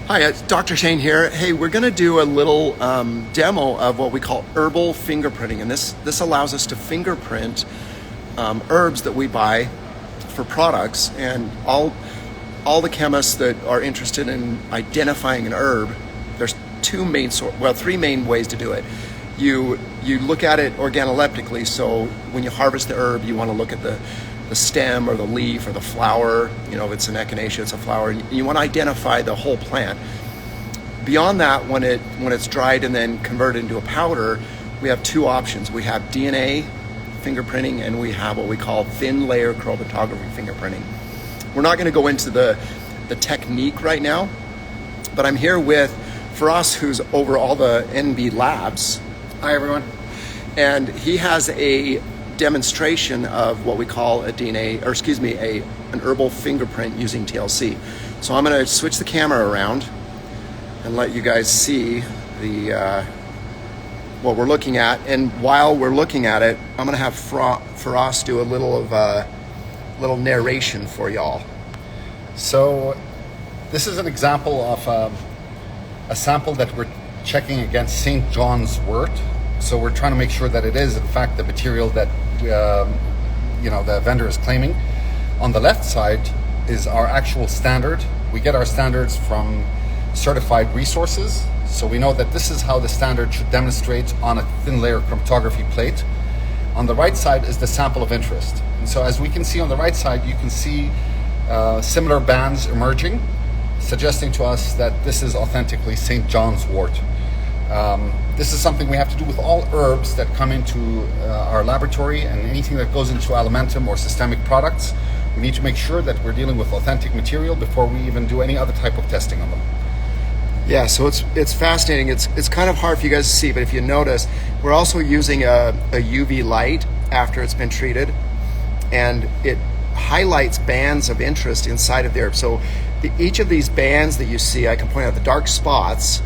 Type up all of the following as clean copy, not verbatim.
Hi, it's Dr. Shayne here. Hey, we're going to do a little demo of what we call herbal fingerprinting, and this allows us to fingerprint herbs that we buy for products. And all the chemists that are interested in identifying an herb, there's three main ways to do it. You look at it organoleptically, so when you harvest the herb, you want to look at the stem or the leaf or the flower. You know, if it's an echinacea, it's a flower. You want to identify the whole plant. Beyond that, when it's dried and then converted into a powder, we have two options. We have DNA fingerprinting, and we have what we call thin layer chromatography fingerprinting. We're not going to go into the technique right now, but I'm here with Firas, who's over all the NB labs. Hi, everyone. And he has a demonstration of what we call an herbal fingerprint using TLC. So I'm going to switch the camera around and let you guys see what we're looking at. And while we're looking at it, I'm going to have Firas do a little narration for y'all. So this is an example of a sample that we're checking against St. John's Wort. So we're trying to make sure that it is, in fact, the material that the vendor is claiming. On the left side is our actual standard. We get our standards from certified resources. So we know that this is how the standard should demonstrate on a thin layer chromatography plate. On the right side is the sample of interest. And so as we can see on the right side, you can see similar bands emerging, suggesting to us that this is authentically St. John's Wort. This is something we have to do with all herbs that come into our laboratory, and anything that goes into Alimentum or systemic products. We need to make sure that we're dealing with authentic material before we even do any other type of testing on them. Yeah, so it's fascinating. It's kind of hard for you guys to see, but if you notice, we're also using a UV light after it's been treated, and it highlights bands of interest inside of the herb. So each of these bands that you see, I can point out the dark spots.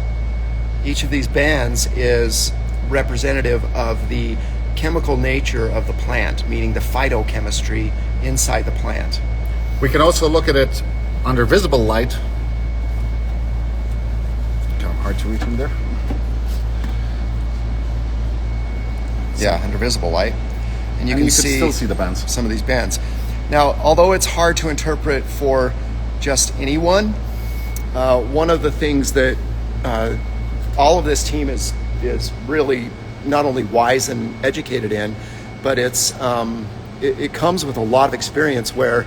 Each of these bands is representative of the chemical nature of the plant, meaning the phytochemistry inside the plant. We can also look at it under visible light. Kind of hard to read from there. Yeah, under visible light. And you can still see the bands. Some of these bands. Now, although it's hard to interpret for just anyone, one of the things that all of this team is really not only wise and educated in, but it comes with a lot of experience where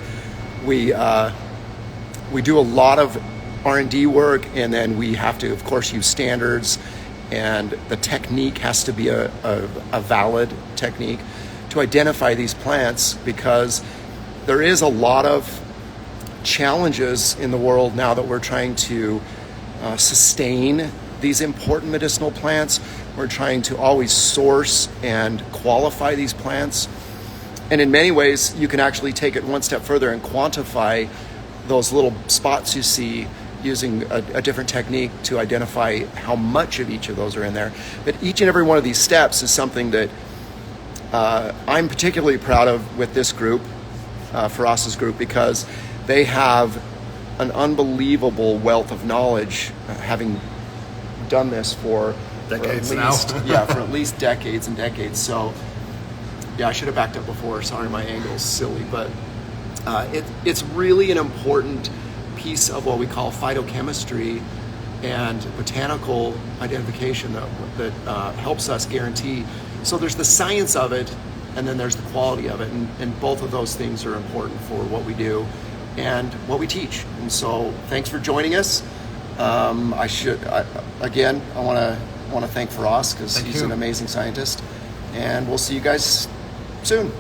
we do a lot of R&D work, and then we have to, of course, use standards, and the technique has to be a valid technique to identify these plants, because there is a lot of challenges in the world now that we're trying to sustain these important medicinal plants. We're trying to always source and qualify these plants. And in many ways, you can actually take it one step further and quantify those little spots you see using a different technique to identify how much of each of those are in there. But each and every one of these steps is something that I'm particularly proud of with this group, Firas's group, because they have an unbelievable wealth of knowledge, having done this for decades now. For at least decades and decades. So yeah, I should have backed up before. Sorry, my angle's silly, but it's really an important piece of what we call phytochemistry and botanical identification that helps us guarantee. So there's the science of it, and then there's the quality of it, and both of those things are important for what we do and what we teach. And so thanks for joining us. I want to thank Firas, because he's an amazing scientist, and we'll see you guys soon.